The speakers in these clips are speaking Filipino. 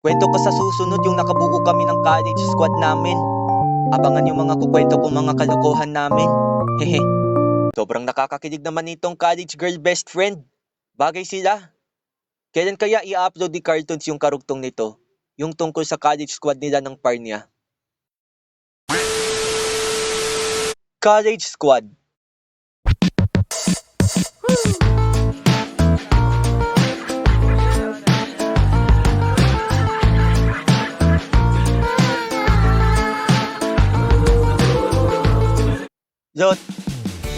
Kwento ko sa susunod yung nakabuo kami ng college squad namin. Abangan yung mga kukwento kong mga kalokohan namin. Hehe. Sobrang nakakakilig naman itong college girl best friend. Bagay sila. Kailan kaya i-upload ni Cartoons yung karugtong nito? Yung tungkol sa college squad nila ng par niya. College squad. Lot,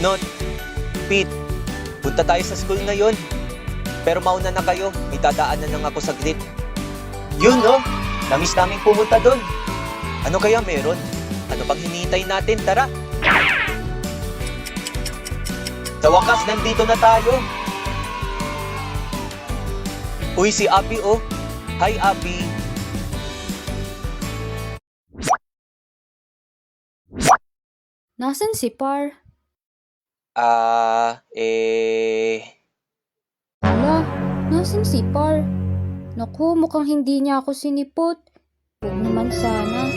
Not, Pete, punta tayo sa school ngayon. Pero mauna na kayo, may dadaanan lang ako saglit. Yun no, namiss namin pumunta doon. Ano kaya meron? Ano pang hinihintay natin? Tara! Sa wakas, nandito na tayo. Uy, si Abby oh. Hi Abby. Nasaan si Par? Ala, nasaan si Par? Naku, mukhang hindi niya ako sinipot. Huwag naman sana.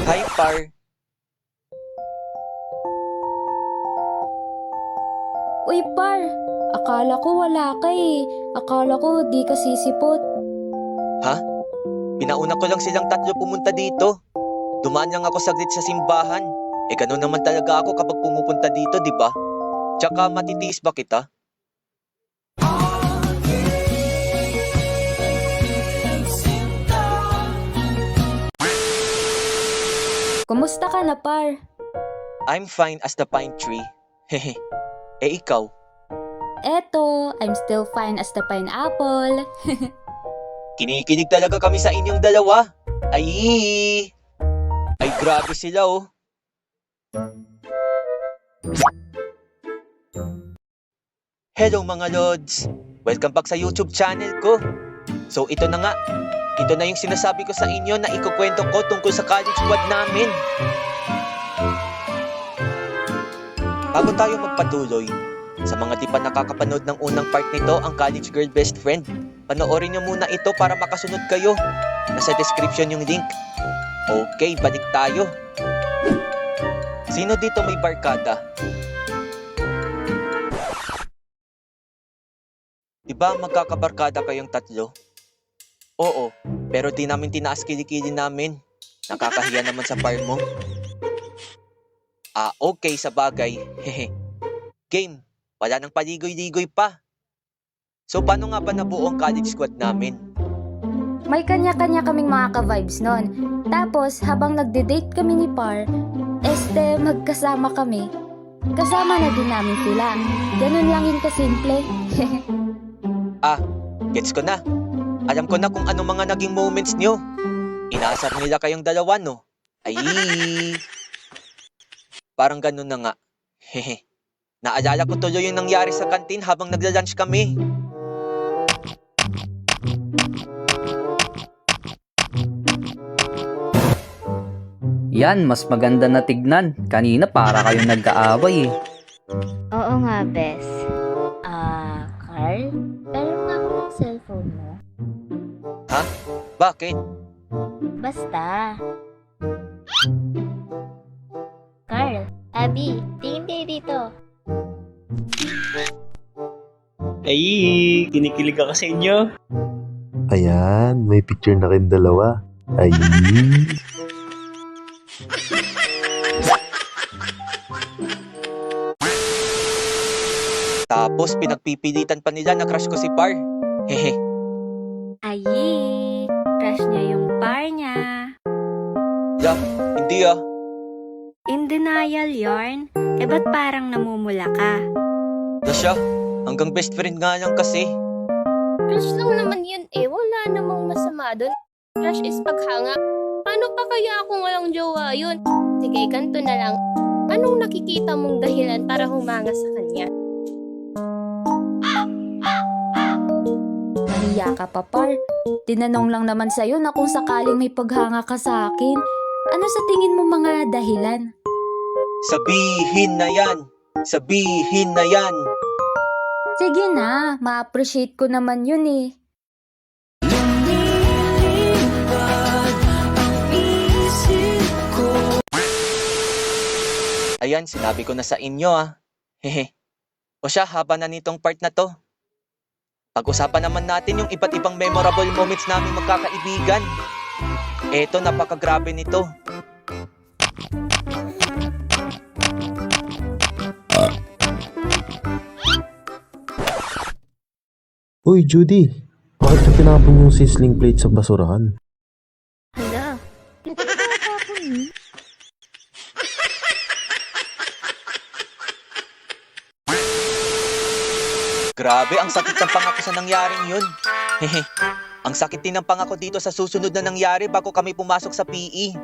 Hi Par. Uy, Par! Akala ko wala ka eh. Akala ko di ka sisipot. Ha? Pinauna ko lang silang tatlo pumunta dito. Dumaan lang ako saglit sa simbahan. Ganun naman talaga ako kapag pumupunta dito, di ba? Tsaka matitiis ba kita? Kumusta ka na, Par? I'm fine as the pine tree. Hehe. Ikaw? Eto, I'm still fine as the pineapple. Kinikilig talaga kami sa inyong dalawa. Ay, grabe sila oh. Hello mga Lods! Welcome back sa YouTube channel ko. So ito na nga. Ito na yung sinasabi ko sa inyo na ikukwento ko tungkol sa college squad namin. Bago tayo magpatuloy, sa mga di pa nakakapanood ng unang part nito, ang College Girl Best Friend, panoorin nyo muna ito para makasunod kayo. Nasa description yung link. Okay, balik tayo. Sino dito may barkada? Diba magkakabarkada kayong tatlo? Oo, pero di namin tinaas kilikili namin. Nakakahiya naman sa par mo. Okay sa bagay. Hehe. Game, wala nang paligoy-ligoy pa. So paano nga ba nabuo ang college squad namin? May kanya-kanya kaming mga ka-vibes nun. Tapos, habang nagde-date kami ni Par, magkasama kami. Kasama na din namin sila. Ganun lang yun kasimple. Gets ko na. Alam ko na kung ano mga naging moments nyo. Inaasar nila kayong dalawa, no? Ay, parang ganun na nga. Hehe. Naalala ko tuloy yung nangyari sa kantin habang nagla-lunch kami. Yan, mas maganda na tignan. Kanina para kayong nagkaaway eh. Oo nga, Bes. Carl? Meron nga ako ng cellphone mo. Bakit? Basta. Carl, Abby, tingin kayo dito. Ay, kinikilig ako sa inyo. Ayan, may picture na kayong dalawa. Ay, Tapos pinagpipilitan pa nila na crush ko si Par. Hehe. Ayi, crush niya yung Par niya. Hindi In denial yarn? Ba't parang namumula ka? Na siya. Hanggang best friend nga lang kasi. Crush lang naman yun eh. Wala namang masama doon. Crush is paghanga. Paano pa kaya kung walang jowa yun? Sige, ganito na lang. Anong nakikita mong dahilan para humanga sa kanya? Nahiya ka pa, Par. Tinanong lang naman sa'yo na kung sakaling may paghanga ka sa akin. Ano sa tingin mo mga dahilan? Sabihin na yan. Sabihin na yan. Sige na, ma-appreciate ko naman yun eh. Ayan, sinabi ko na sa inyo Hehe. O siya, haba na nitong part na to. Pag-usapan naman natin yung iba't ibang memorable moments namin magkakaibigan. Eto, napakagrabe nito. Uy, Judy! Bakit ka tinapon yung sizzling plate sa basurahan? Hala. Grabe, ang sakit ng pangako sa nangyaring yun. Hehe. Ang sakit din ng pangako dito sa susunod na nangyari bago kami pumasok sa PE.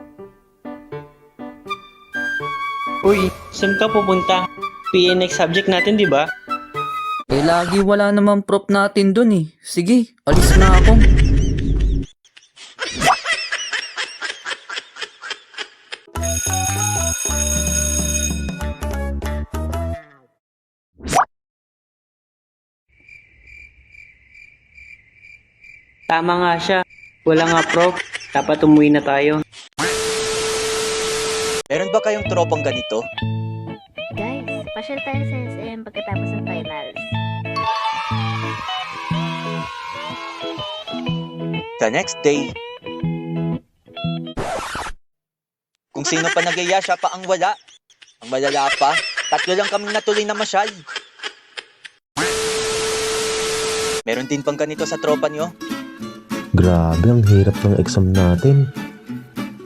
Uy, saan ka pupunta? PE next subject natin, di ba? Eh lagi wala naman prop natin dun eh. Sige, alis na ako. Tama nga siya. Wala nga prof. Dapat umuwi na tayo. Meron ba kayong tropang ganito? Guys, pasyal tayo sa SM pagkatapos ng finals. The next day. Kung sino pa nagaya, siya pa ang wala. Ang malala pa, 3 lang kaming natuloy na masyal. Meron din bang ganito sa tropa nyo? Grabe, ang hirap ng exam natin.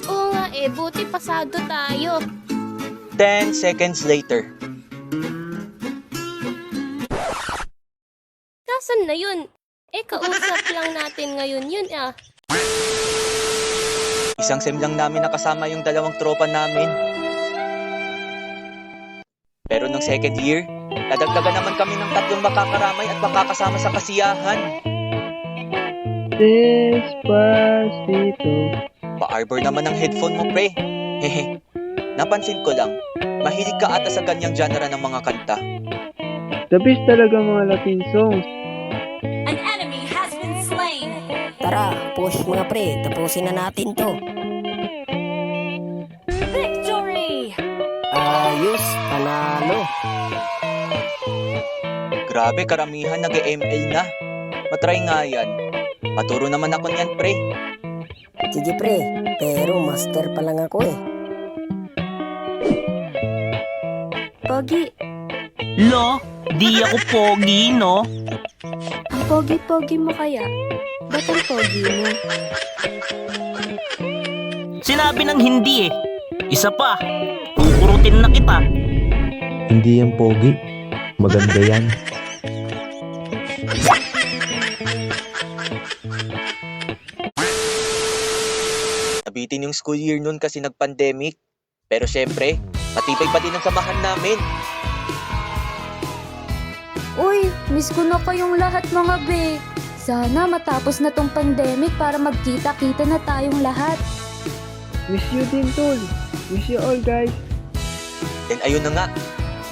Oo nga buti pasado tayo. 10 seconds later. Nasaan na yun? Kausap lang natin ngayon yun Isang sem lang namin nakasama yung 2 tropa namin. Pero nung second year, nadagdagan naman kami ng 3 makakaramay at makakasama sa kasiyahan. Despacito. Pa-arbor naman ang headphone mo, pre. Hehe. Napansin ko lang, mahilig ka ata sa ganyang genre ng mga kanta. The best talaga mga Latin songs. Tara, push mga pre, tapusin na natin to. Victory! Ayos, panalo. Grabe, karamihan nag-ML na. Matry nga yan. Maturo naman ako niyan, pre. Sige pre, pero master pa lang ako eh. Pogi, Lo, di ako pogi, no? ang pogi-pogi mo kaya? Ba't ang pogi mo? Sinabi ng hindi eh. Isa pa, kukurutin na kita. Hindi yan pogi. Maganda yan. Nabitin yung school year nun kasi nag-pandemic. Pero syempre, matibay pa din ang samahan namin. Uy, miss ko na kayong lahat mga be. Sana matapos na tong pandemic para magkita-kita na tayong lahat. Miss you din, tol. Miss you all, guys. Then ayun na nga,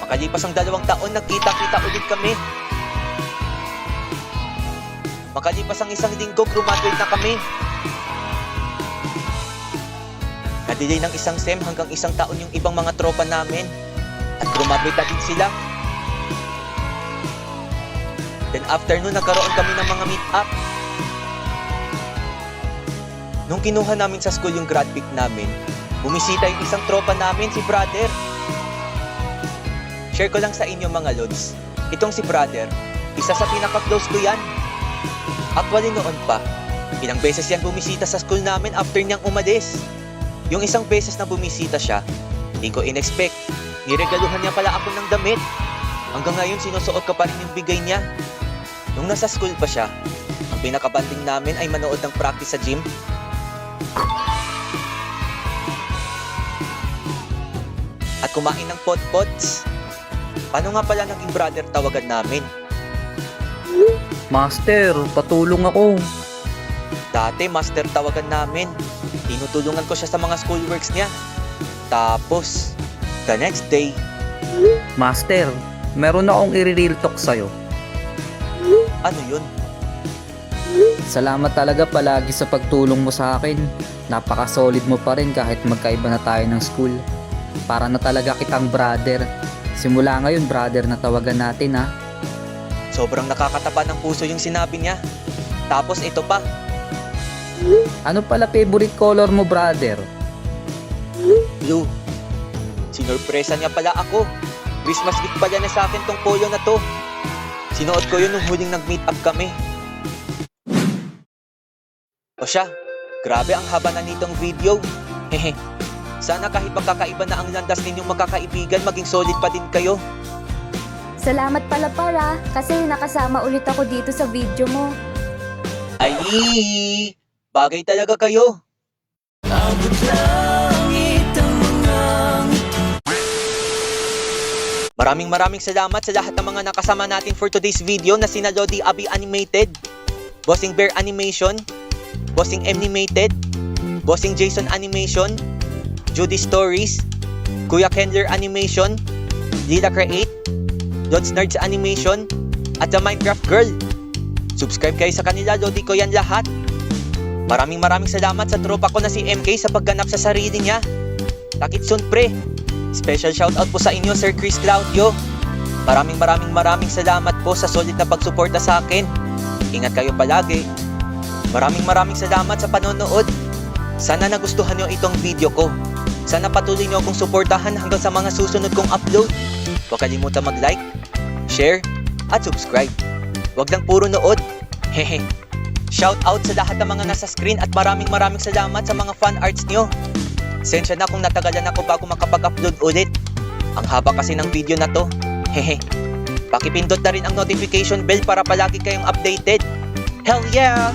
makalipas ang 2 taon, nagkita-kita ulit kami. Makalipas ang 1 linggo, graduate na kami. Nadelay ng 1 sem hanggang 1 taon yung ibang mga tropa namin. At graduate na din sila. Then after nun, nagkaroon kami ng mga meet-up. Nung kinuha namin sa school yung grad pick namin, bumisita yung isang tropa namin, si brother. Share ko lang sa inyo mga lods. Itong si brother, isa sa pinaka-close ko yan. Actually noon pa, ilang beses yan bumisita sa school namin after niyang umalis. Yung isang beses na bumisita siya, hindi ko in-expect. Niregaluhan niya pala ako ng damit. Hanggang ngayon sinusuot ko pa rin yung bigay niya. Nung nasa school pa siya, ang pinakabanding namin ay manood ng practice sa gym. At kumain ng pot-pots. Paano nga pala naging brother tawagan namin? Master, patulong ako. Dati master tawagan namin. Tinutulungan ko siya sa mga schoolworks niya. Tapos, the next day, Master, meron akong i-real talk sa'yo. ano yun? Salamat talaga palagi sa pagtulong mo sa akin. Napaka-solid mo pa rin kahit magkaiba na tayo ng school. Para na talaga kitang brother. Simula ngayon, brother na tawagan natin ha. Sobrang nakakataba ng puso yung sinabi niya. Tapos ito pa, Ano pala favorite color mo, brother? blue. Sinurpresa niya pala ako. Christmas gift pala na sa akin tong polo na to. Sinuot ko yun nung huling nag-meet up kami. O siya, grabe ang haba na nitong video. Hehe. Sana kahit magkakaiba na ang landas ninyong magkakaibigan, maging solid pa din kayo. Salamat pala para kasi nakasama ulit ako dito sa video mo. Ay, bagay talaga kayo. Maraming salamat sa lahat ng mga nakasama natin for today's video na sina Lodi Abi Animated, Bossing Bear Animation, Bossing Animated, Bossing Jason Animation, Judy Stories, Kuya Kendler Animation, Lila Create, Lods Nerds Animation, at The Minecraft Girl. Subscribe kayo sa kanila, Lodi ko yan lahat. Maraming salamat sa tropa ko na si MK sa pagganap sa sarili niya. Takitsun pre. Special shoutout po sa inyo, Sir Chris Claudio. Maraming salamat po sa solid na pagsuporta sa akin. Ingat kayo palagi. Maraming salamat sa panonood. Sana nagustuhan nyo itong video ko. Sana patuloy nyo akong suportahan hanggang sa mga susunod kong upload. Huwag kalimutan mag-like, share, at subscribe. Huwag lang puro nood. Hehe. Shoutout sa lahat ng mga nasa screen at maraming salamat sa mga fan arts nyo. Sensya na kung natagalan ako bago makapag-upload ulit. Ang haba kasi ng video na to. Hehe. Pakipindot na rin ang notification bell para palagi kayong updated. Hell yeah!